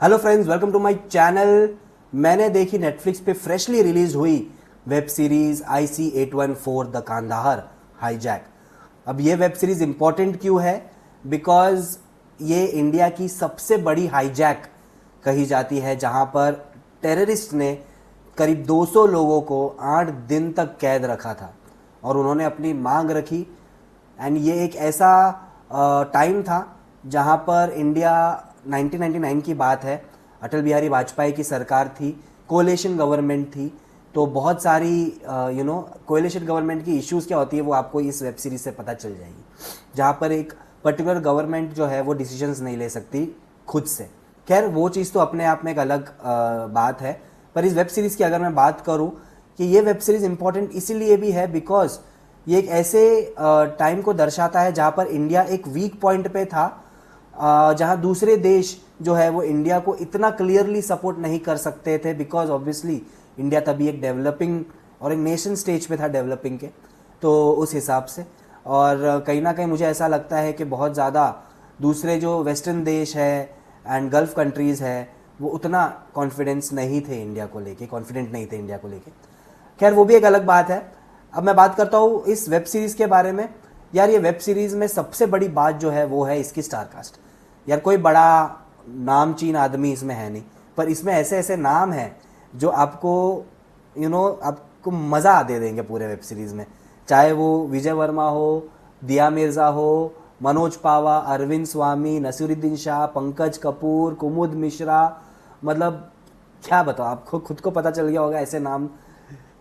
Hello friends, welcome to my channel. मैंने देखी Netflix पे फ्रेशली रिलीज हुई web series IC-814 the Kandahar hijack. अब ये वेब सीरीज इंपॉर्टेंट क्यों है? बिकॉज ये इंडिया की सबसे बड़ी हाईजैक कही जाती है, जहां पर टेररिस्ट ने करीब 200 लोगों को 8 दिन तक कैद रखा था और उन्होंने अपनी मांग रखी। एंड ये एक ऐसा टाइम था जहां पर इंडिया 1999 की बात है, अटल बिहारी वाजपेयी की सरकार थी, कोलिशन गवर्नमेंट थी। तो बहुत सारी कोलिशन गवर्नमेंट की इश्यूज क्या होती है वो आपको इस वेब सीरीज से पता चल जाएगी, जहां पर एक पर्टिकुलर गवर्नमेंट जो है वो डिसीजंस नहीं ले सकती खुद से। खैर, वो चीज़ तो अपने आप में एक अलग बात है। पर इस वेब सीरीज की अगर मैं बात करूं कि ये वेब सीरीज इंपॉर्टेंट इसीलिए भी है बिकॉज ये एक ऐसे टाइम को दर्शाता है जहां पर इंडिया एक वीक पॉइंट पे था, जहां दूसरे देश जो है वो इंडिया को इतना क्लियरली सपोर्ट नहीं कर सकते थे, बिकॉज ऑब्वियसली इंडिया तभी एक डेवलपिंग और एक नेशन स्टेज पे था डेवलपिंग के, तो उस हिसाब से। और कहीं ना कहीं मुझे ऐसा लगता है कि बहुत ज़्यादा दूसरे जो वेस्टर्न देश है एंड गल्फ कंट्रीज़ है वो उतना कॉन्फिडेंस नहीं थे इंडिया को लेके, कॉन्फिडेंट नहीं थे इंडिया को लेके। खैर, वो भी एक अलग बात है। अब मैं बात करता हूँ इस वेब सीरीज़ के बारे में। यार, ये वेब सीरीज़ में सबसे बड़ी बात जो है वो है इसकी स्टार कास्ट। यार, कोई बड़ा नामचीन आदमी इसमें है नहीं, पर इसमें ऐसे ऐसे नाम हैं जो आपको आपको मज़ा दे देंगे पूरे वेब सीरीज़ में। चाहे वो विजय वर्मा हो, दिया मिर्ज़ा हो, मनोज पावा, अरविंद स्वामी, नसीरुद्दीन शाह, पंकज कपूर, कुमुद मिश्रा, मतलब क्या बताओ, आपको खुद को पता चल गया होगा ऐसे नाम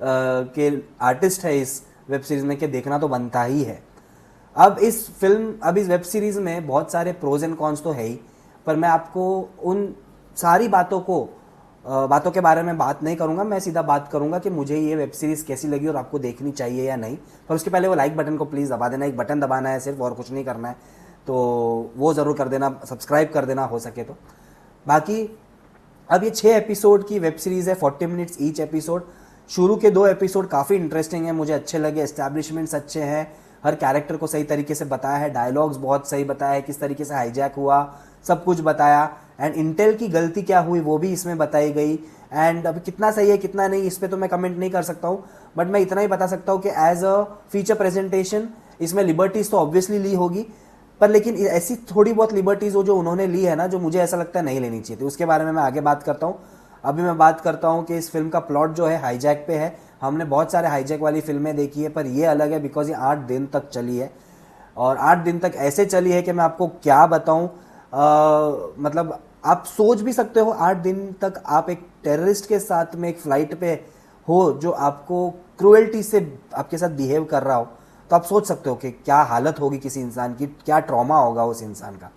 के आर्टिस्ट है इस वेब सीरीज़ में कि देखना तो बनता ही है। अब इस वेब सीरीज़ में बहुत सारे प्रोज एंड कॉन्स तो है ही, पर मैं आपको उन सारी बातों के बारे में बात नहीं करूंगा। मैं सीधा बात करूंगा कि मुझे ये वेब सीरीज़ कैसी लगी और आपको देखनी चाहिए या नहीं। पर उसके पहले वो लाइक बटन को प्लीज़ दबा देना। एक बटन दबाना है सिर्फ, और कुछ नहीं करना है, तो वो ज़रूर कर देना, सब्सक्राइब कर देना हो सके तो। बाकी अब ये 6 एपिसोड की वेब सीरीज़ है, 40 मिनट्स ईच एपिसोड। शुरू के 2 एपिसोड काफ़ी इंटरेस्टिंग है, मुझे अच्छे लगे। एस्टैब्लिशमेंट्स अच्छे हैं, हर कैरेक्टर को सही तरीके से बताया है, डायलॉग्स बहुत सही बताया है, किस तरीके से हाईजैक हुआ सब कुछ बताया। एंड इंटेल की गलती क्या हुई वो भी इसमें बताई गई। एंड अब कितना सही है कितना नहीं इस पर तो मैं कमेंट नहीं कर सकता हूँ, बट मैं इतना ही बता सकता हूँ कि एज अ फीचर प्रेजेंटेशन इसमें लिबर्टीज़ तो ऑब्वियसली ली होगी, पर लेकिन ऐसी थोड़ी बहुत लिबर्टीज़ हो जो उन्होंने ली है ना, जो मुझे ऐसा लगता है नहीं लेनी चाहिए थी। उसके बारे में मैं आगे बात करता हूँ। अभी मैं बात करता हूँ कि इस फिल्म का प्लॉट जो है हाईजैक पे है। हमने बहुत सारे हाईजैक वाली फिल्में देखी है, पर ये अलग है बिकॉज ये 8 दिन तक चली है। और 8 दिन तक ऐसे चली है कि मैं आपको क्या बताऊँ, मतलब आप सोच भी सकते हो 8 दिन तक आप एक टेररिस्ट के साथ में एक फ्लाइट पे हो जो आपको क्रूएल्टी से आपके साथ बिहेव कर रहा हो, तो आप सोच सकते हो कि क्या हालत होगी किसी इंसान की, क्या ट्रॉमा होगा उस इंसान का।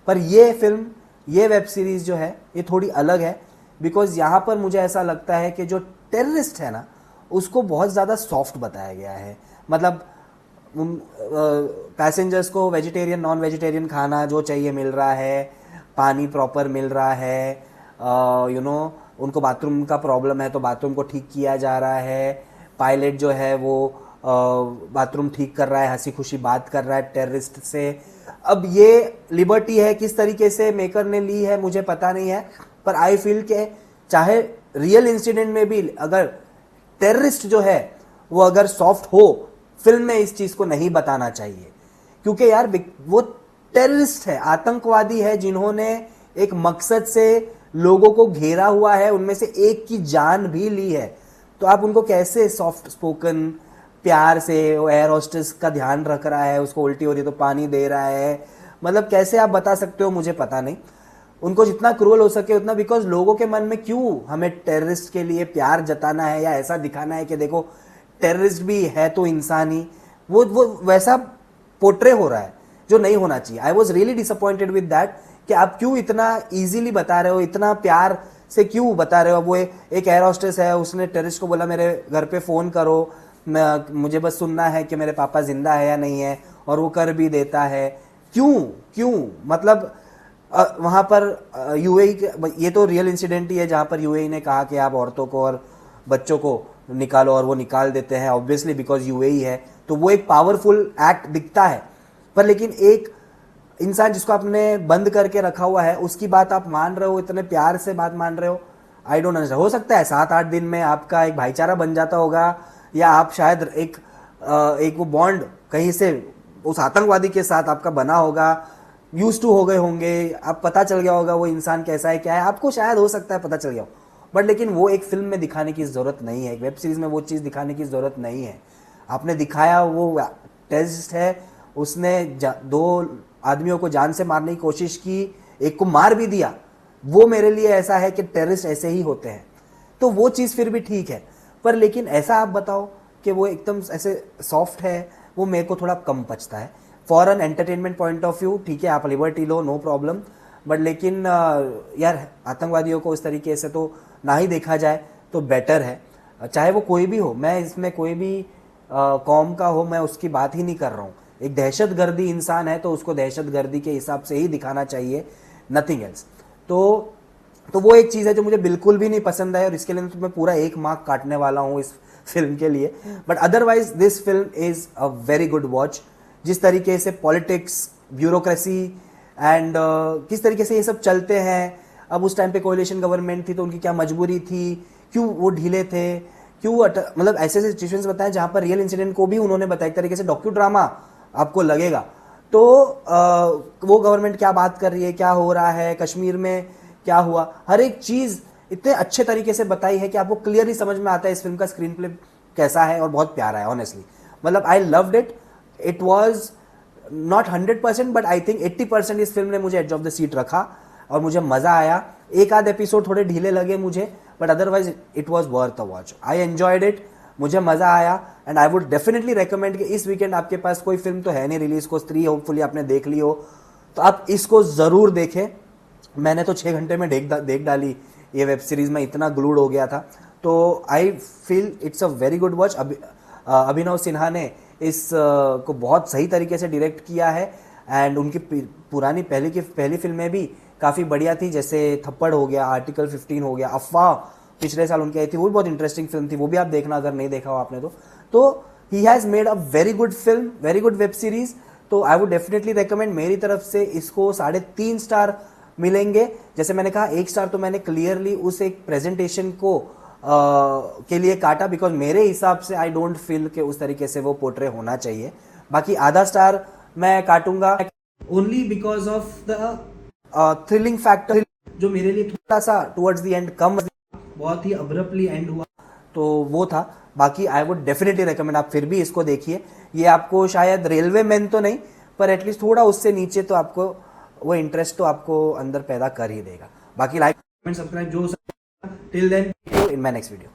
पर ये फिल्म, ये वेब सीरीज जो है ये थोड़ी अलग है बिकॉज यहाँ पर मुझे ऐसा लगता है कि जो टेररिस्ट है ना उसको बहुत ज़्यादा सॉफ्ट बताया गया है। मतलब पैसेंजर्स को वेजिटेरियन नॉन वेजिटेरियन खाना जो चाहिए मिल रहा है, पानी प्रॉपर मिल रहा है, उनको बाथरूम का प्रॉब्लम है तो बाथरूम को ठीक किया जा रहा है, पायलट जो है वो बाथरूम ठीक कर रहा है, हंसी खुशी बात कर रहा है टेररिस्ट से। अब ये लिबर्टी है किस तरीके से मेकर ने ली है मुझे पता नहीं है, पर आई फील के चाहे रियल इंसिडेंट में भी अगर टेररिस्ट जो है वो अगर सॉफ्ट हो, फिल्म में इस चीज को नहीं बताना चाहिए। क्योंकि यार वो टेररिस्ट है, आतंकवादी है, जिन्होंने एक मकसद से लोगों को घेरा हुआ है, उनमें से एक की जान भी ली है। तो आप उनको कैसे सॉफ्ट स्पोकन प्यार से, वो एयर होस्टेस का ध्यान रख रहा है, उसको उल्टी हो रही है तो पानी दे रहा है, मतलब कैसे आप बता सकते हो मुझे पता नहीं। उनको जितना क्रूअल हो सके उतना, बिकॉज लोगों के मन में क्यों हमें टेररिस्ट के लिए प्यार जताना है या ऐसा दिखाना है कि देखो टेररिस्ट भी है तो इंसान ही, वो वैसा पोर्ट्रे हो रहा है जो नहीं होना चाहिए। I was really disappointed with that कि आप क्यों इतना इजीली बता रहे हो, इतना प्यार से क्यों बता रहे हो। वो एक एयर होस्टेस है, उसने टेररिस्ट को बोला मेरे घर पे फ़ोन करो, मुझे बस सुनना है कि मेरे पापा जिंदा है या नहीं है, और वो कर भी देता है। क्यों मतलब वहाँ पर यूएई, ये तो रियल इंसिडेंट ही है जहाँ पर यूएई ने कहा कि आप औरतों को और बच्चों को निकालो, और वो निकाल देते हैं ऑब्वियसली बिकॉज यूएई है, तो वो एक पावरफुल एक्ट दिखता है। पर लेकिन एक इंसान जिसको आपने बंद करके रखा हुआ है उसकी बात आप मान रहे हो, इतने प्यार से बात मान रहे हो, आई डोंट अंडरस्टैंड। हो सकता है 7-8 दिन में आपका एक भाईचारा बन जाता होगा, या आप शायद एक वो बॉन्ड कहीं से उस आतंकवादी के साथ आपका बना होगा, यूज टू हो गए होंगे, आप पता चल गया होगा वो इंसान कैसा है क्या है, आपको शायद हो सकता है पता चल गया हो, बट लेकिन वो एक फिल्म में दिखाने की ज़रूरत नहीं है, एक वेब सीरीज़ में वो चीज़ दिखाने की ज़रूरत नहीं है। आपने दिखाया वो टेररिस्ट है, उसने 2 आदमियों को जान से मारने की कोशिश की, एक को मार भी दिया, वो मेरे लिए ऐसा है कि टेररिस्ट ऐसे ही होते हैं, तो वो चीज़ फिर भी ठीक है। पर लेकिन ऐसा आप बताओ कि वो एकदम ऐसे सॉफ्ट है, वो मेरे को थोड़ा कम पचता है। For an entertainment point of view ठीक है, आप लिबर्टी लो, नो प्रॉब्लम, बट लेकिन यार आतंकवादियों को इस तरीके से तो ना ही देखा जाए तो बेटर है। चाहे वो कोई भी हो, मैं इसमें कोई भी कौम का हो, मैं उसकी बात ही नहीं कर रहा हूँ। एक दहशतगर्दी इंसान है तो उसको दहशतगर्दी के हिसाब से ही दिखाना चाहिए, नथिंग एल्स। तो वो एक चीज़ है जो मुझे बिल्कुल भी नहीं पसंद है, और इसके लिए तो मैं पूरा 1 मार्क काटने वाला हूँ इस फिल्म के लिए। But otherwise this film is a very good watch. जिस तरीके से पॉलिटिक्स, ब्यूरोक्रेसी एंड किस तरीके से ये सब चलते हैं, अब उस टाइम पे कोalition गवर्नमेंट थी तो उनकी क्या मजबूरी थी, क्यों वो ढीले थे, क्यों मतलब ऐसे ऐसे सिचुएशंस बताए जहाँ पर रियल इंसिडेंट को भी उन्होंने बताया, एक तरीके से डॉक्यू ड्रामा आपको लगेगा। तो वो गवर्नमेंट क्या बात कर रही है, क्या हो रहा है कश्मीर में, क्या हुआ, हर एक चीज़ इतने अच्छे तरीके से बताई है कि आपको क्लियरली समझ में आता है इस फिल्म का स्क्रीन प्ले कैसा है, और बहुत प्यारा है ऑनेस्टली। मतलब I loved it. It was not 100% but I think 80% इस फिल्म ने मुझे एज ऑफ द सीट रखा और मुझे मज़ा आया। एक आध एपिसोड थोड़े ढीले लगे मुझे, but otherwise it was worth a watch. I enjoyed it, मुझे मज़ा आया, and I would definitely recommend कि इस वीकेंड आपके पास कोई फिल्म तो है नहीं रिलीज को, स्त्री होपफुली आपने देख ली हो, तो आप इसको ज़रूर देखें। मैंने तो 6 घंटे में देख डाली ये वेब सीरीज़ में, इतना ग्लूड हो गया था। तो I feel it's a very good watch. Abhinav Sinha ने इस को बहुत सही तरीके से डायरेक्ट किया है, एंड उनकी पुरानी पहली फिल्में भी काफ़ी बढ़िया थी, जैसे थप्पड़ हो गया, आर्टिकल 15 हो गया, अफवाह पिछले साल उनकी आई थी, वो भी बहुत इंटरेस्टिंग फिल्म थी, वो भी आप देखना अगर नहीं देखा हो आपने तो he has made a very good film, very good web series. तो आई वुड डेफिनेटली रिकमेंड, मेरी तरफ से इसको 3.5 स्टार मिलेंगे। जैसे मैंने कहा 1 स्टार तो मैंने क्लियरली उस एक प्रेजेंटेशन को के लिए काटा, बिकॉज मेरे हिसाब से आई डोंट फील कि उस तरीके से वो पोर्ट्रे होना चाहिए। बाकी आधा स्टार मैं काटूंगा only because of the thrilling factor, जो मेरे लिए थोड़ा सा टुवर्ड्स द एंड कम, बहुत ही अब्रप्टली एंड हुआ, तो वो था। बाकी आई वुड डेफिनेटली रिकमेंड, आप फिर भी इसको देखिए। ये आपको शायद रेलवे मैन तो नहीं, पर एटलीस्ट थोड़ा उससे नीचे तो आपको वो इंटरेस्ट तो आपको अंदर पैदा कर ही देगा। बाकी लाइक कमेंट सब्सक्राइब जो हो सकता है। Till then in my next video.